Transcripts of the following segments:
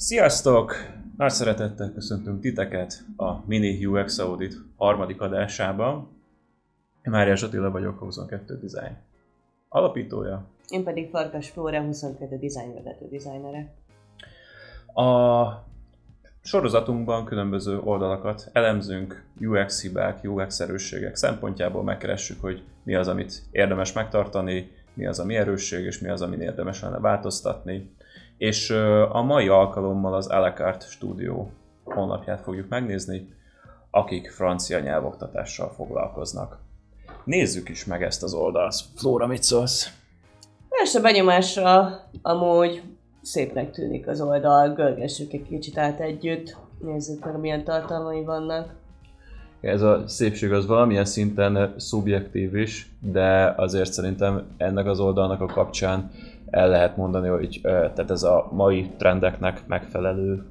Sziasztok! Nagy szeretettel köszöntünk titeket a Mini UX Audit harmadik adásában. Én Máriás Attila vagyok, a 22 Design alapítója. Én pedig Farkas Flóra, 22 Design vezető designere. A sorozatunkban különböző oldalakat elemzünk, UX hibák, UX erősségek szempontjából megkeressük, hogy mi az, amit érdemes megtartani, mi az, ami erősség, és mi az, amin érdemes lenne változtatni. És a mai alkalommal az A La Carte Studio honlapját fogjuk megnézni, akik francia nyelvoktatással foglalkoznak. Nézzük is meg ezt az oldalt. Flóra, mit szólsz? Első benyomásra amúgy szépnek tűnik az oldal, görgessük egy kicsit át együtt, nézzük meg, milyen tartalmai vannak. Ez a szépség az valamilyen szinten szubjektív is, de azért szerintem ennek az oldalnak a kapcsán el lehet mondani, hogy tehát ez a mai trendeknek megfelelő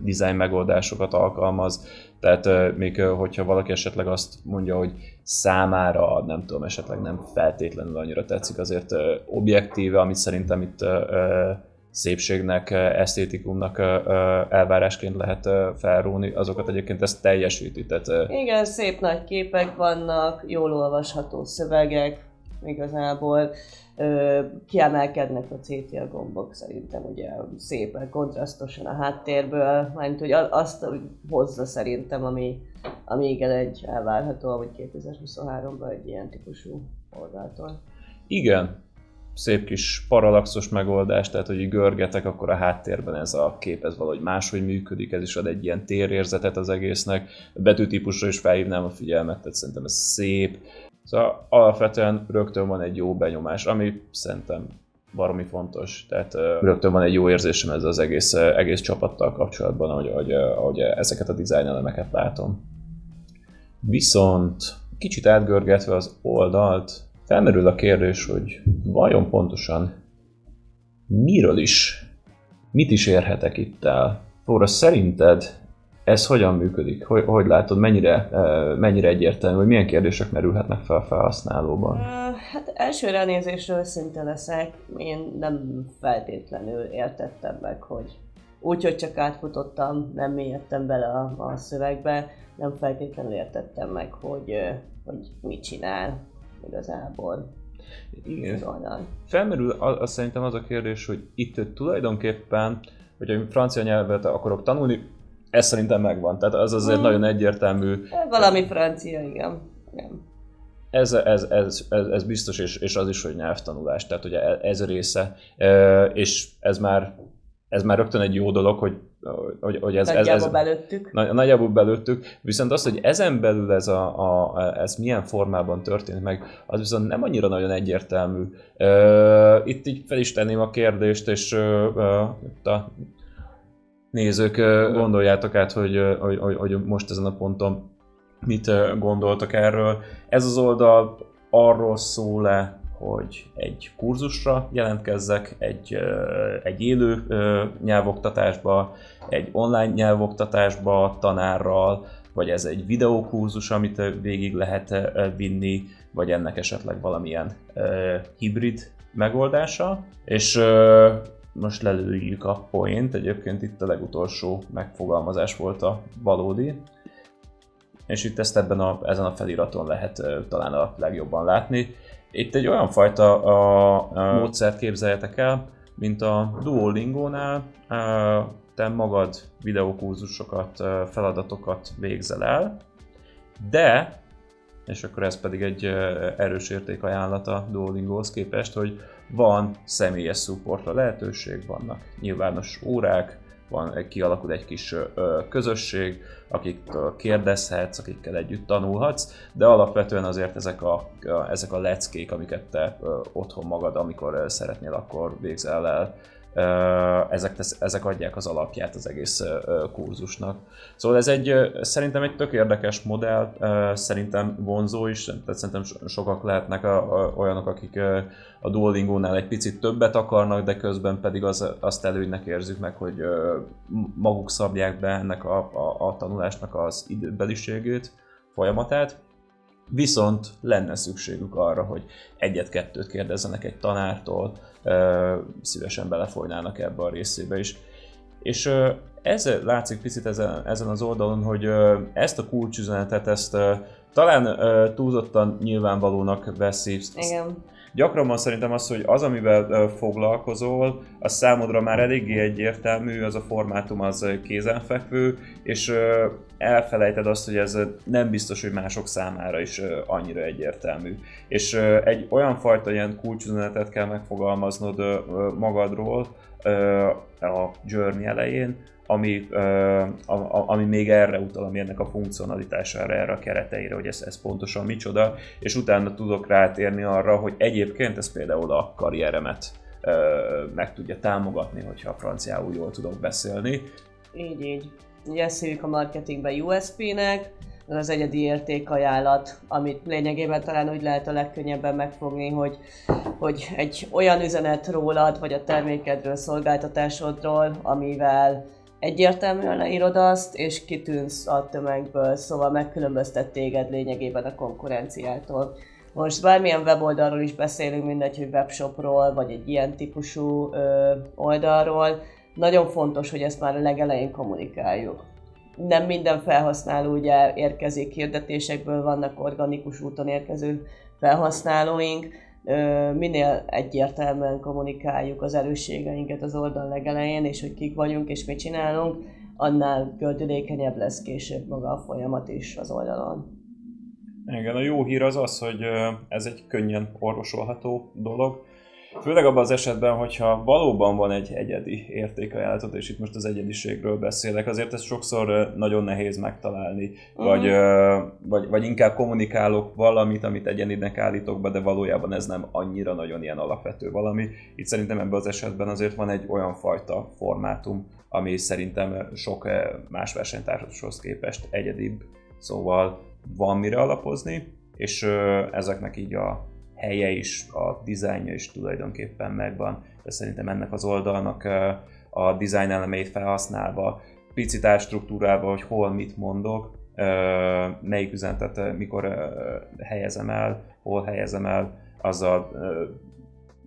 design megoldásokat alkalmaz. Tehát még hogyha valaki esetleg azt mondja, hogy számára nem tudom, esetleg nem feltétlenül annyira tetszik, azért objektíve, amit szerintem itt szépségnek, esztétikumnak elvárásként lehet felróni, azokat egyébként ezt teljesíti. Tehát, igen, szép nagy képek vannak, jól olvasható szövegek, igazából kiemelkednek a CTRL gombok szerintem ugye szépen, kontrasztosan a háttérből, mármint hogy azt hozza szerintem, ami igen egy elvárható, hogy 2023-ban egy ilyen típusú oldaltól. Igen, szép kis parallaxos megoldás, tehát hogy görgetek, akkor a háttérben ez a kép ez valahogy máshogy működik, ez is ad egy ilyen térérzetet az egésznek. A betűtípusra is felhívnám a figyelmet, tehát szerintem ez szép. Szóval alapvetően rögtön van egy jó benyomás, ami szerintem baromi fontos. Tehát rögtön van egy jó érzésem ez az egész csapattal kapcsolatban, ahogy ezeket a design elemeket látom. Viszont kicsit átgörgetve az oldalt, felmerül a kérdés, hogy vajon pontosan mit is érhetek itt el? Flóra, szerinted ez hogyan működik? Hogy látod, mennyire egyértelmű, hogy milyen kérdések merülhetnek fel a felhasználóban? Hát első ránézésről őszinte leszek, én nem feltétlenül értettem meg, hogy úgyhogy csak átfutottam, nem mélyedtem bele a szövegbe, nem feltétlenül értettem meg, hogy mit csinál igazából. Igen. Felmerül szerintem az a kérdés, hogy itt tulajdonképpen, hogyha francia nyelvet akarok tanulni, ez szerintem megvan, tehát az azért nagyon egyértelmű. Valami francia, igen. Ez biztos, és az is, hogy nyelvtanulás, tehát ugye ez a része, és ez már rögtön egy jó dolog, hogy ez nagyjából belőttük, viszont az, hogy ezen belül ez milyen formában történik meg, az viszont nem annyira nagyon egyértelmű. Itt így fel is tenném a kérdést, és a nézők, gondoljátok át, hogy most ezen a ponton mit gondoltak erről. Ez az oldal arról szól-e, hogy egy kurzusra jelentkezzek, egy élő nyelvoktatásba, egy online nyelvoktatásba tanárral, vagy ez egy videókurzus, amit végig lehet vinni, vagy ennek esetleg valamilyen hibrid megoldása. És most lelőjük a point, egyébként itt a legutolsó megfogalmazás volt a valódi. És itt ezt ezen a feliraton lehet talán a legjobban látni. Itt egy olyan fajta módszert képzeljetek el, mint a Duolingo-nál te magad videókurzusokat, feladatokat végzel el, de, és akkor ez pedig egy erős értékajánlat a Duolingohoz képest, hogy van személyes supportra lehetőség, vannak nyilvános órák, kialakul egy kis közösség, akiktől kérdezhetsz, akikkel együtt tanulhatsz, de alapvetően azért ezek a leckék, amiket te otthon magad, amikor szeretnél, akkor végzel el, ezek adják az alapját az egész kurzusnak. Szóval ez szerintem egy tök érdekes modell, szerintem vonzó is, tehát szerintem sokak lehetnek olyanok, akik a Duolingo-nál egy picit többet akarnak, de közben pedig azt előnynek érzük meg, hogy maguk szabják be ennek a tanulásnak az időbeliségét, folyamatát. Viszont lenne szükségük arra, hogy egyet-kettőt kérdezzenek egy tanártól, szívesen belefolynának ebbe a részébe is. És ez látszik picit ezen az oldalon, hogy ezt a kulcsüzenetet, ezt talán túlzottan nyilvánvalónak veszi. Igen. Gyakran szerintem az, hogy az, amivel foglalkozol, az számodra már eléggé egyértelmű, az a formátum az kézenfekvő, és elfelejted azt, hogy ez nem biztos, hogy mások számára is annyira egyértelmű. És egy olyan fajta ilyen kulcsüzenetet kell megfogalmaznod magadról a journey elején, ami még erre utal, ami ennek a funkcionalitására, erre a kereteire, hogy ez pontosan micsoda, és utána tudok rátérni arra, hogy egyébként ez például a karrieremet meg tudja támogatni, hogyha franciául jól tudok beszélni. Így. Ugye ezt hívjuk a marketingben USP-nek, az egyedi értékajánlat, amit lényegében talán úgy lehet a legkönnyebben megfogni, hogy egy olyan üzenet rólad, vagy a termékedről, szolgáltatásodról, amivel egyértelműen leírod azt, és kitűnsz a tömegből, szóval megkülönböztet téged lényegében a konkurenciától. Most bármilyen weboldalról is beszélünk, mindegy, hogy webshopról, vagy egy ilyen típusú oldalról, nagyon fontos, hogy ezt már a legelején kommunikáljuk. Nem minden felhasználó ugye érkezik hirdetésekből, vannak organikus úton érkező felhasználóink, minél egyértelműen kommunikáljuk az erősségeinket az oldal legelején, és hogy kik vagyunk és mit csinálunk, annál gördülékenyebb lesz később maga a folyamat is az oldalon. Igen, a jó hír az, hogy ez egy könnyen orvosolható dolog. Főleg abban az esetben, hogyha valóban van egy egyedi értékajánlatod, és itt most az egyediségről beszélek, azért ez sokszor nagyon nehéz megtalálni, vagy inkább kommunikálok valamit, amit egyeninek állítok be, de valójában ez nem annyira nagyon ilyen alapvető valami. Itt szerintem ebben az esetben azért van egy olyan fajta formátum, ami szerintem sok más versenytársashoz képest egyedibb, szóval van mire alapozni, és ezeknek így a helye is, a dizájnja is tulajdonképpen megvan, de szerintem ennek az oldalnak a design elemeit felhasználva, picit átstruktúrálva, hogy hol mit mondok, melyik üzenetet mikor helyezem el, hol helyezem el, azzal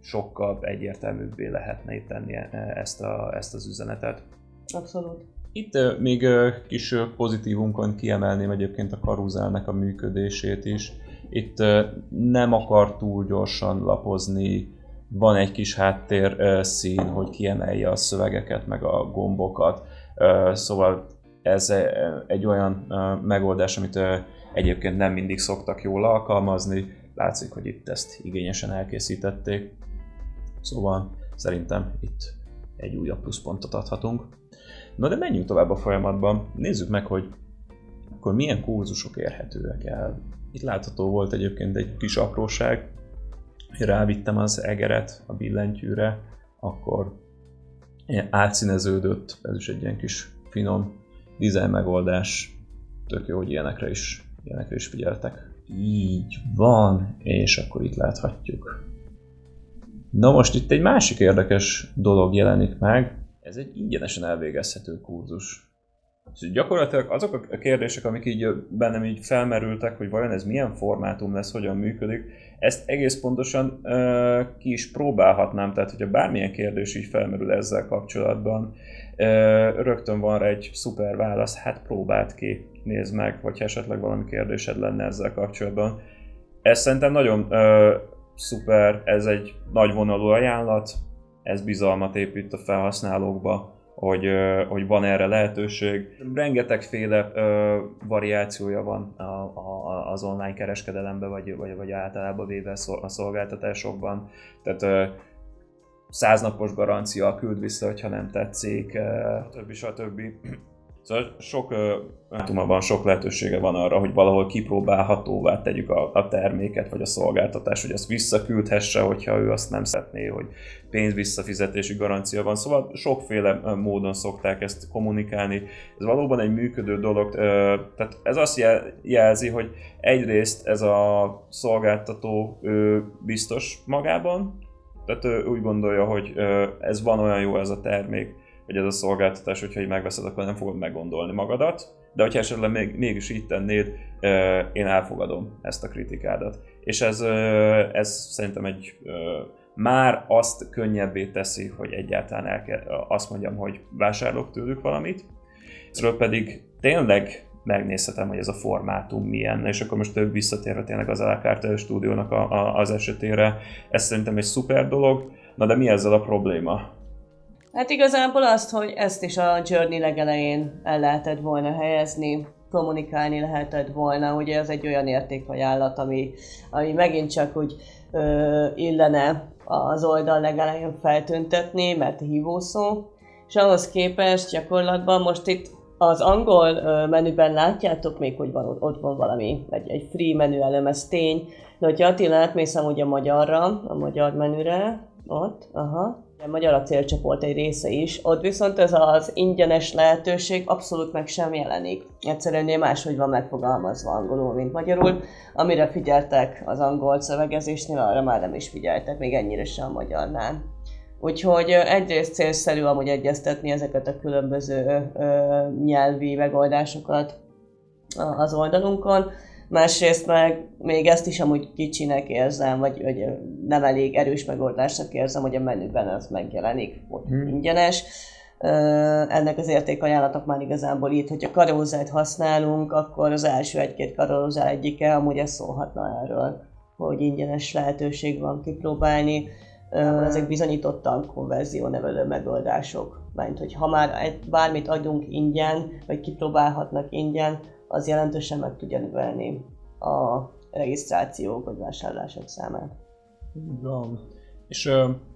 sokkal egyértelműbbé lehetne itt tenni ezt az üzenetet. Abszolút. Itt még kis pozitívunkon kiemelném egyébként a karuzelnek a működését is. Itt nem akar túl gyorsan lapozni, van egy kis háttér szín, hogy kiemelje a szövegeket, meg a gombokat. Szóval ez egy olyan megoldás, amit egyébként nem mindig szoktak jól alkalmazni. Látszik, hogy itt ezt igényesen elkészítették. Szóval szerintem itt egy újabb pluszpontot adhatunk. Na de menjünk tovább a folyamatban. Nézzük meg, hogy akkor milyen kurzusok érhetőek el. Itt látható volt egyébként egy kis apróság, hogy rávittem az egeret a billentyűre, akkor átszíneződött, ez is egy ilyen kis finom design megoldás, tök jó, hogy ilyenekre is figyeltek. Így van, és akkor itt láthatjuk. Na most itt egy másik érdekes dolog jelenik meg, ez egy ingyenesen elvégezhető kurzus. Gyakorlatilag azok a kérdések, amik így bennem így felmerültek, hogy vajon ez milyen formátum lesz, hogyan működik, ezt egész pontosan ki is próbálhatnám, tehát hogyha bármilyen kérdés így felmerül ezzel kapcsolatban, rögtön van rá egy szuper válasz, hát próbáld ki, nézd meg, vagy esetleg valami kérdésed lenne ezzel kapcsolatban. Ez szerintem nagyon szuper, ez egy nagyvonalú ajánlat, ez bizalmat épít a felhasználókba, hogy van erre lehetőség. Rengetegféle variációja van az online kereskedelemben, vagy általában véve a szolgáltatásokban. Tehát 100 napos garancia, küld vissza, hogyha nem tetszik, stb. Szóval sok lehetősége van arra, hogy valahol kipróbálhatóvá tegyük a terméket, vagy a szolgáltatást, hogy azt visszaküldhesse, hogyha ő azt nem szeretné, hogy pénzvisszafizetési garancia van. Szóval sokféle módon szokták ezt kommunikálni. Ez valóban egy működő dolog, tehát ez azt jelzi, hogy egyrészt ez a szolgáltató biztos magában, tehát úgy gondolja, hogy ez van olyan jó ez a termék, hogy ez a szolgáltatás, hogyha így megveszed, akkor nem fogod meggondolni magadat, de hogyha esetleg mégis így tennéd, én elfogadom ezt a kritikádat. És ez szerintem egy már azt könnyebbé teszi, hogy egyáltalán azt mondjam, hogy vásárolok tőlük valamit. Ezről pedig tényleg megnézhetem, hogy ez a formátum milyen, és akkor most visszatérve tényleg az à la carte stúdiónak az esetére, ez szerintem egy szuper dolog. Na de mi ezzel a probléma? Hát igazából azt, hogy ezt is a Journey legelején el lehetett volna helyezni, kommunikálni lehetett volna, ugye ez egy olyan értékajánlat, ami megint csak úgy illene az oldal legelején feltüntetni, mert hívószó, és ahhoz képest gyakorlatban most itt az angol menüben látjátok még, hogy ott van valami, egy free menü elem, ez tény, de hogyha Attila átmész amúgy a magyar menüre, ott, a magyar a célcsoport egy része is, ott viszont ez az ingyenes lehetőség abszolút meg sem jelenik. Egyszerűen máshogy van megfogalmazva angolul, mint magyarul. Amire figyeltek az angol szövegezésnél, arra már nem is figyeltek, még ennyire sem a magyarnál. Úgyhogy egyrészt célszerű amúgy egyeztetni ezeket a különböző nyelvi megoldásokat az oldalunkon. Másrészt meg még ezt is amúgy kicsinek érzem, vagy nem elég erős megoldásnak érzem, hogy a menüben az megjelenik, hogy ingyenes. Ennek az értékajánlatok már igazából itt, hogyha karózát használunk, akkor az első egy-két karózá egyike amúgy ezt szólhatna erről, hogy ingyenes lehetőség van kipróbálni. Ezek bizonyítottan konverziónevelő megoldások. Mert hogy ha már bármit adunk ingyen, vagy kipróbálhatnak ingyen, az jelentősen meg tudja növelni a regisztrációk vagy vásárlások számát. Van. És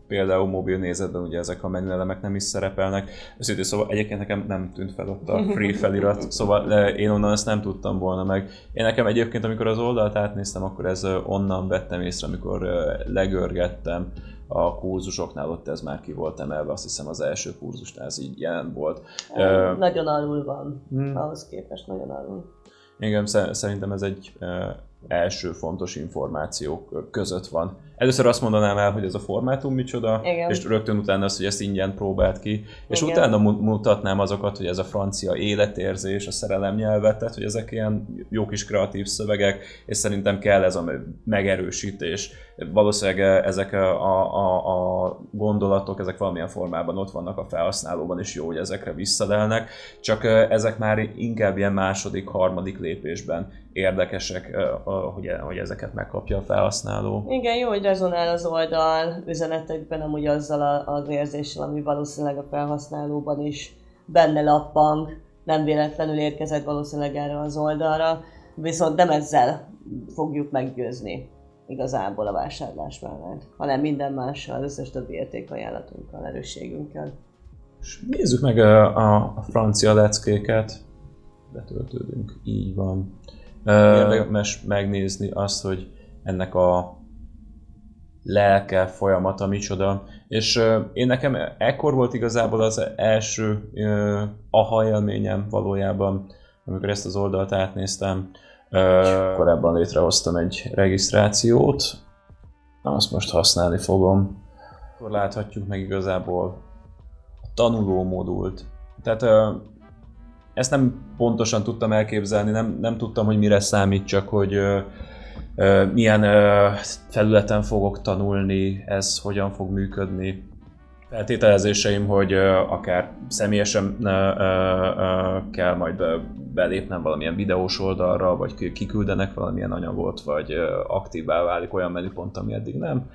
például mobil nézetben ugye ezek a menüelemek nem is szerepelnek. Őszintén szóval egyébként nekem nem tűnt fel ott a free felirat, szóval én onnan ezt nem tudtam volna meg. Én nekem egyébként, amikor az oldalt átnéztem, akkor ez onnan vettem észre, amikor legörgettem a kurzusoknál, ott ez már ki volt emelve, azt hiszem az első kurzusnál ez így jelen volt. Nagyon alul van, ahhoz képest nagyon alul. Igen, szerintem ez egy első fontos információk között van. Először azt mondanám el, hogy ez a formátum micsoda, igen. És rögtön utána azt, hogy ezt ingyen próbált ki, és igen. Utána mutatnám azokat, hogy ez a francia életérzés, a szerelemnyelvet, tehát hogy ezek ilyen jó kis kreatív szövegek, és szerintem kell ez a megerősítés. Valószínűleg ezek a gondolatok, ezek valamilyen formában ott vannak a felhasználóban, és jó, hogy ezekre visszalelnek, csak ezek már inkább ilyen második, harmadik lépésben érdekesek, hogy ezeket megkapja a felhasználó. Igen, jó, hogy rezonál az oldal üzenetekben amúgy azzal az érzéssel, ami valószínűleg a felhasználóban is benne lappang, nem véletlenül érkezett valószínűleg erre az oldalra, viszont nem ezzel fogjuk meggyőzni igazából a vásárlás mellett, hanem minden mással, az összes többi értékajánlatunkkal, erősségünkkel. És nézzük meg a francia leckéket. Betöltődünk, így van. Érdemes megnézni azt, hogy ennek a lelke folyamata micsoda. És én nekem ekkor volt igazából az első aha élményem valójában, amikor ezt az oldalt átnéztem. Korábban létrehoztam egy regisztrációt, azt most használni fogom. Akkor láthatjuk meg igazából a tanuló modult. Tehát ezt nem pontosan tudtam elképzelni, nem tudtam, hogy mire számít, csak hogy milyen felületen fogok tanulni, ez hogyan fog működni. Feltételezéseim, hogy akár személyesen kell majd belépnem valamilyen videós oldalra, vagy kiküldenek valamilyen anyagot, vagy aktívvá válik olyan menüpont, ami eddig nem.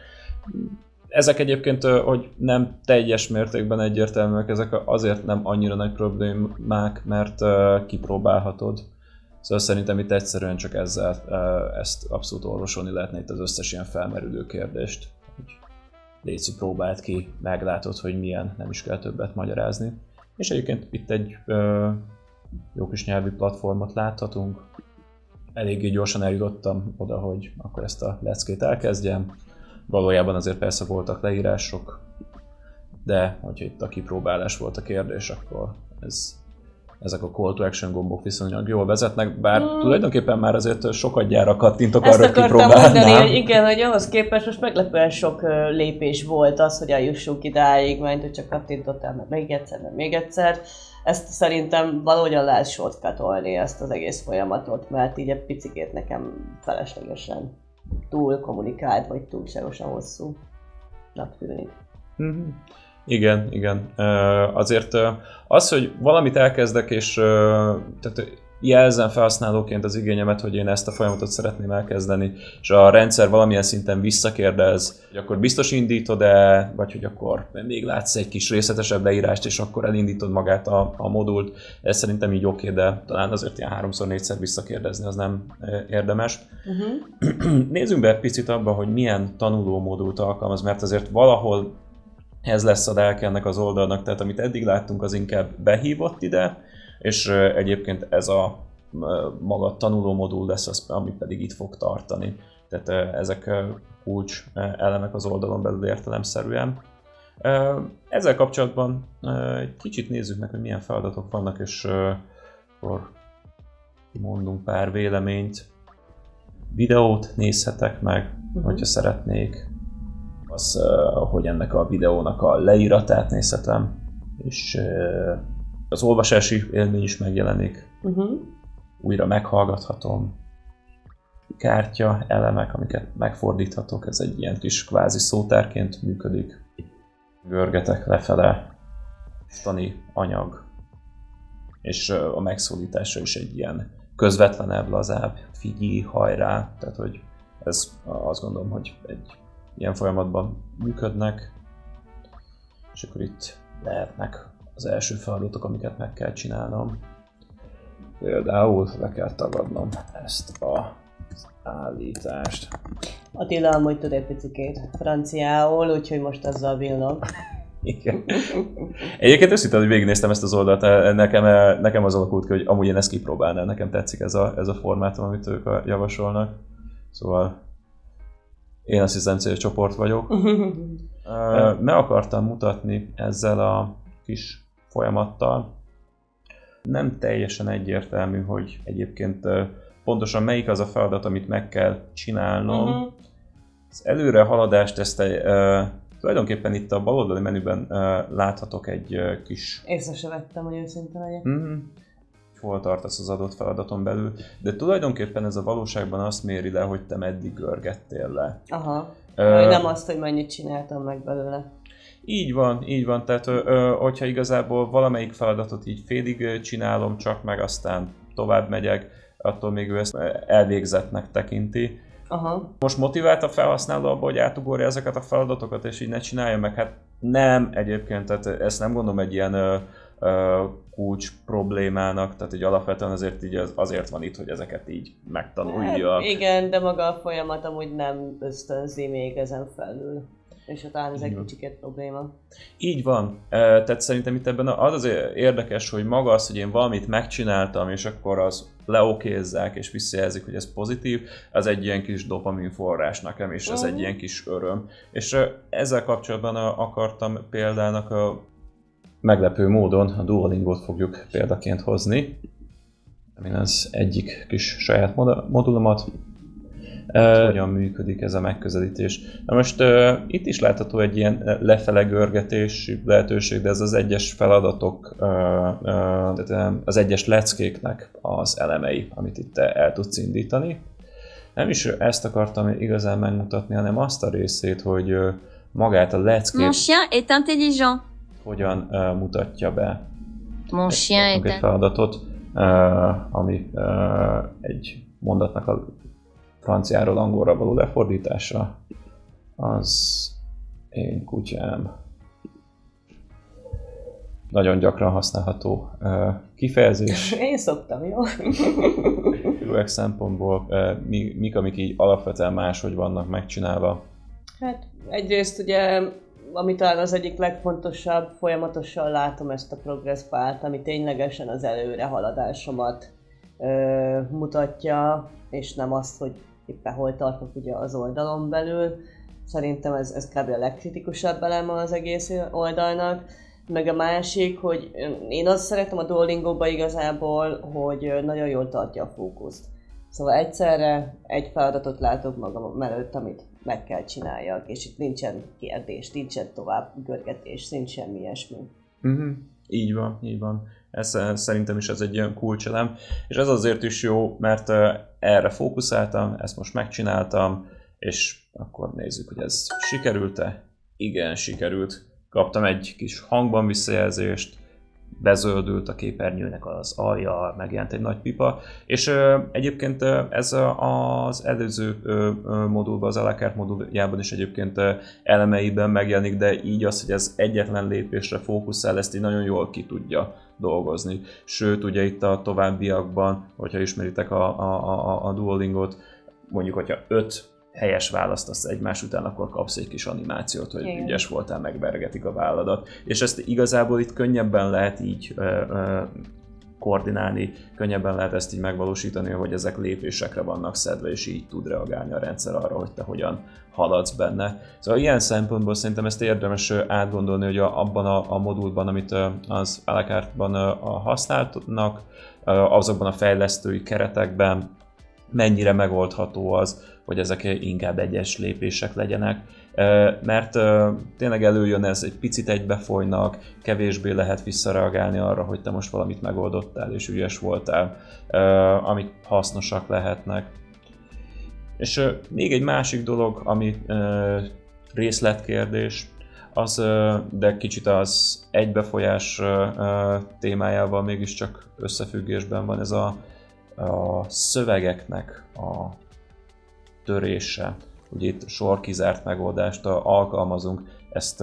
Ezek egyébként, hogy nem teljes mértékben egyértelműek, ezek azért nem annyira nagy problémák, mert kipróbálhatod. Szóval szerintem itt egyszerűen csak ezzel ezt abszolút orvosolni lehetne itt az összes ilyen felmerülő kérdést. Léci, próbáld ki, meglátod, hogy milyen, nem is kell többet magyarázni. És egyébként itt egy jó kis nyelvi platformot láthatunk. Eléggé gyorsan eljutottam oda, hogy akkor ezt a leckét elkezdjem. Valójában azért persze voltak leírások, de hogyha itt a kipróbálás volt a kérdés, akkor ezek a call to action gombok viszonylag jól vezetnek, bár tulajdonképpen már azért sokadjára kattintok arra, hogy kipróbálnám. Ezt akartam mondani, hogy igen, hogy ahhoz képest most meglepően sok lépés volt az, hogy eljussunk idáig, mert hogy csak kattintottál, mert még egyszer. Ezt szerintem valahogyan lehet shortcutolni ezt az egész folyamatot, mert így egy picikét nekem feleslegesen túl kommunikált, vagy túlságosan hosszú. tűnik. Igen. Azért az, hogy valamit elkezdek, és tehát jelzem felhasználóként az igényemet, hogy én ezt a folyamatot szeretném elkezdeni, és a rendszer valamilyen szinten visszakérdez, hogy akkor biztos indítod-e, vagy hogy akkor még látsz egy kis részletesebb leírást, és akkor elindítod magát a modult. Ez szerintem így oké, de talán azért ilyen 3-4-szer visszakérdezni az nem érdemes. Nézzünk be egy picit abba, hogy milyen tanuló modult alkalmaz, mert azért valahol ez lesz a lelke ennek az oldalnak, tehát amit eddig láttunk, az inkább behívott ide, és egyébként ez a maga tanuló modul lesz az, ami pedig itt fog tartani. Tehát ezek kulcs elemek az oldalon belül értelemszerűen. Ezzel kapcsolatban egy kicsit nézzük meg, hogy milyen feladatok vannak, és akkor mondunk pár véleményt. Videót nézhetek meg, hogyha szeretnék. Az, hogy ennek a videónak a leíratát nézhetem, és az olvasási élmény is megjelenik. Újra meghallgathatom. Kártya, elemek, amiket megfordíthatok, ez egy ilyen kis kvázi szótárként működik. Görgetek lefele, tani anyag, és a megszólítása is egy ilyen közvetlenebb, lazább, figyelj, hajrá, tehát hogy ez azt gondolom, hogy egy ilyen folyamatban működnek, és akkor itt lehetnek az első feladatok, amiket meg kell csinálnom. Például le kell tagadnom ezt az állítást. Attila amúgy tud egy picikét franciául, úgyhogy most azzal bírnom. Igen. Egyébként őszintén, hogy végignéztem ezt az oldalt, nekem az alakult ki, hogy amúgy én ezt kipróbálnám, nekem tetszik ez a formátum, amit ők javasolnak. Szóval én azt hiszem célcsoport vagyok. Meg akartam mutatni ezzel a kis folyamattal. Nem teljesen egyértelmű, hogy egyébként pontosan melyik az a feladat, amit meg kell csinálnom. Az előre haladást ezt tulajdonképpen itt a baloldali menüben láthatok egy kis... Észre se vettem, hogy őszintén legyek. Hol tartasz az adott feladaton belül, de tulajdonképpen ez a valóságban azt méri le, hogy te meddig görgettél le. Aha, nem azt, hogy mennyit csináltam meg belőle. Így van, tehát hogyha igazából valamelyik feladatot így félig csinálom csak meg, aztán tovább megyek, attól még ő ezt elvégzettnek tekinti. Aha. Most motivált a felhasználó abba, hogy átugorja ezeket a feladatokat, és így ne csinálja meg? Hát nem egyébként, tehát ezt nem gondolom egy ilyen kulcs problémának, tehát így alapvetően azért, így azért van itt, hogy ezeket így megtanulja. Hát igen, de maga a folyamat amúgy nem ösztönzi még ezen felül. És talán ez egy kicsiket probléma. Így van. Tehát szerintem itt ebben az érdekes, hogy maga az, hogy én valamit megcsináltam, és akkor az leokézzák és visszajelzik, hogy ez pozitív, az egy ilyen kis dopamin forrás nekem, és ez egy ilyen kis öröm. És ezzel kapcsolatban akartam példának meglepő módon a Duolingot fogjuk példaként hozni. Én az egyik kis saját modulomat. Hogyan működik ez a megközelítés. Na most itt is látható egy ilyen lefele görgetés lehetőség, de ez az egyes feladatok, tehát az egyes leckéknek az elemei, amit itt el tudsz indítani. Nem is ezt akartam igazán megmutatni, hanem azt a részét, hogy magát a leckét... Mon chien est intelligent. Hogyan mutatja be. Mon chien egy feladatot, ami egy mondatnak a franciáról angolra való lefordítása. Az én kutyám. Nagyon gyakran használható kifejezés. Én szoktam, jó? UX szempontból mik, amik így alapvetően máshogy vannak megcsinálva? Hát egyrészt ugye, ami talán az egyik legfontosabb, folyamatosan látom ezt a progress párt, ami ténylegesen az előrehaladásomat mutatja, és nem azt, hogy éppen hol tartok ugye az oldalon belül. Szerintem ez kb. A legkritikusabb eleme az egész oldalnak. Meg a másik, hogy én azt szeretem a Duolingóba igazából, hogy nagyon jól tartja a fókuszt. Szóval egyszerre egy feladatot látok magam előtt, amit meg kell csináljak, és itt nincsen kérdés, nincsen tovább görgetés, nincs semmi ilyesmi. Így van. Ez szerintem is ez egy ilyen kulcselem, és ez azért is jó, mert erre fókuszáltam, ezt most megcsináltam, és akkor nézzük, hogy ez sikerült-e. igen, sikerült. Kaptam egy kis hangban visszajelzést, bezöldült a képernyőnek az alja, megjelent egy nagy pipa, és egyébként ez az előző modulban, az à la carte moduljában is egyébként elemeiben megjelenik, de így az, hogy ez egyetlen lépésre fókuszál, ezt így nagyon jól ki tudja dolgozni. Sőt, ugye itt a továbbiakban, hogyha ismeritek a Duolingot, mondjuk, hogyha 5 helyes választasz egymás után, akkor kapsz egy kis animációt, hogy igen, ügyes voltál, megvergetik a válladat. És ezt igazából itt könnyebben lehet így koordinálni, könnyebben lehet ezt így megvalósítani, hogy ezek lépésekre vannak szedve, és így tud reagálni a rendszer arra, hogy te hogyan haladsz benne. Szóval ilyen szempontból szerintem ezt érdemes átgondolni, hogy abban a modulban, amit az à la carte-ban használnak, azokban a fejlesztői keretekben mennyire megoldható az, hogy ezek inkább egyes lépések legyenek, mert tényleg előjön ez, egy picit egybefolynak, kevésbé lehet visszareagálni arra, hogy te most valamit megoldottál és ügyes voltál, amik hasznosak lehetnek. És még egy másik dolog, ami részletkérdés, az, de kicsit az egybefolyás témájával mégiscsak összefüggésben van, ez a szövegeknek a törése. Ugye itt sorkizárt megoldást alkalmazunk, ezt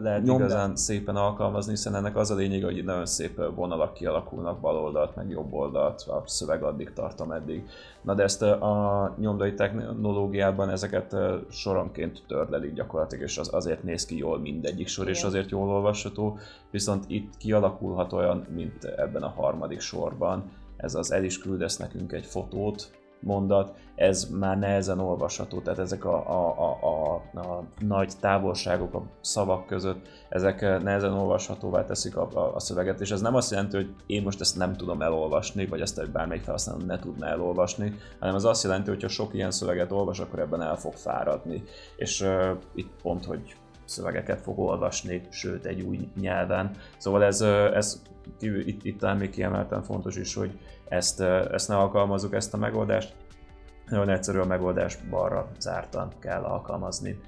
lehet igazán szépen alkalmazni, hiszen ennek az a lényeg, hogy nagyon szép vonalak kialakulnak bal oldalt, meg jobb oldalt, a szöveg addig tart, ameddig. Na de ezt a nyomdai technológiában ezeket soronként törlelik gyakorlatilag, és azért néz ki jól mindegyik sor, és azért jól olvasható, viszont itt kialakulhat olyan, mint ebben a harmadik sorban, ez az el is küldesz nekünk egy fotót mondat, ez már nehezen olvasható, tehát ezek a nagy távolságok a szavak között, ezek nehezen olvashatóvá teszik a szöveget, és ez nem azt jelenti, hogy én most ezt nem tudom elolvasni, vagy ezt bármelyik felhasználó ne tudna elolvasni, hanem az azt jelenti, hogy ha sok ilyen szöveget olvas, akkor ebben el fog fáradni. És itt pont, hogy szövegeket fog olvasni, sőt egy új nyelven. Szóval ez itt talán még kiemelten fontos is, hogy ezt ne alkalmazzuk, ezt a megoldást. Nagyon egyszerű a megoldás, balra zártan kell alkalmazni,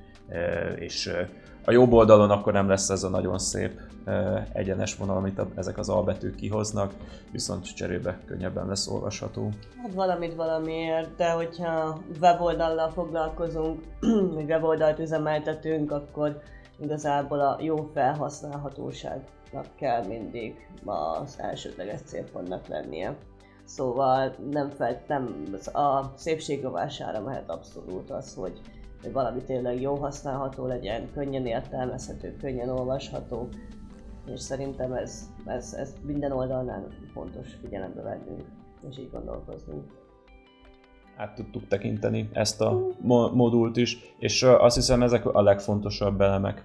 és a jobb oldalon akkor nem lesz ez a nagyon szép egyenes vonal, amit ezek az albetűk kihoznak, viszont cserébe könnyebben lesz olvasható. Hát valamit valamiért, de hogyha weboldallal foglalkozunk, vagy weboldalt üzemeltetünk, akkor igazából a jó felhasználhatóságnak kell mindig az elsődleges célpontnak lennie. Szóval nem a szépség rovására mehet abszolút az, hogy valami tényleg jó használható legyen, könnyen értelmezhető, könnyen olvasható, és szerintem ez minden oldalnál fontos figyelembe vennünk, és így gondolkoznunk. Át tudtuk tekinteni ezt a modult is, és azt hiszem ezek a legfontosabb elemek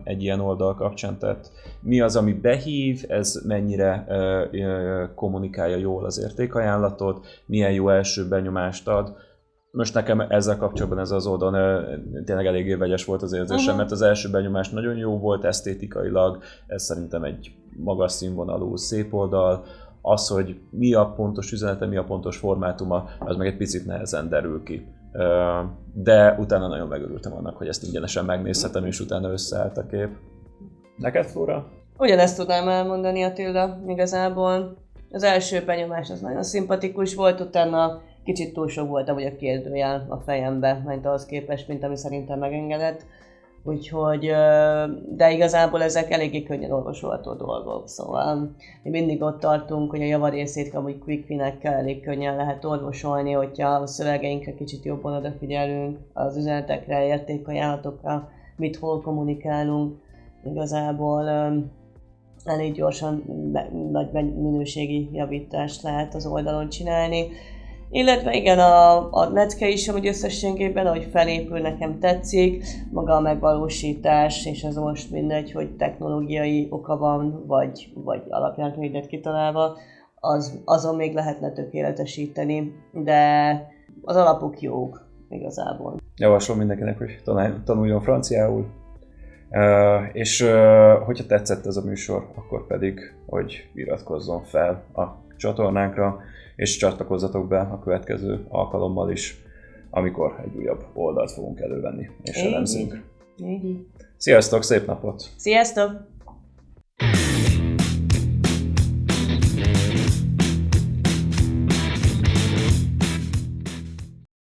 egy ilyen oldal kapcsán, tehát mi az, ami behív, ez mennyire kommunikálja jól az értékajánlatot, milyen jó első benyomást ad. Most nekem ezzel kapcsolatban ez az oldal tényleg eléggé vegyes volt az érzésem, mert az első benyomás nagyon jó volt esztétikailag, ez szerintem egy magas színvonalú szép oldal. Az, hogy mi a pontos üzenete, mi a pontos formátuma, az meg egy picit nehezen derül ki. De utána nagyon megörültem annak, hogy ezt ingyenesen megnézhetem, és utána összeállt a kép. Neked, Flóra? Ugyanezt tudnám elmondani, Attila, igazából. Az első benyomás az nagyon szimpatikus volt, utána kicsit túl sok volt amúgy a kérdőjel a fejembe, mert ahhoz képest, mint ami szerintem megengedett. Úgyhogy, de igazából ezek eléggé könnyen olvasolható dolgok, szóval mi mindig ott tartunk, hogy a javarészét amúgy quick win-ekkel elég könnyen lehet orvosolni, hogyha a szövegeinkre kicsit jobban odafigyelünk, az üzenetekre, értékajánlatokra, mit hol kommunikálunk, igazából elég gyorsan nagy minőségi javítást lehet az oldalon csinálni. Illetve igen, a lecke is amúgy összességében, ahogy felépül, nekem tetszik, maga a megvalósítás, és ez most mindegy, hogy technológiai oka van, vagy alapján lett kitalálva, azon még lehetne tökéletesíteni, de az alapok jók igazából. Javaslom mindenkinek, hogy tanuljon franciául, és hogyha tetszett ez a műsor, akkor pedig, hogy iratkozzon fel a csatornánkra, és csatlakozzatok be a következő alkalommal is, amikor egy újabb oldalt fogunk elővenni és elemzünk. Sziasztok, szép napot! Sziasztok!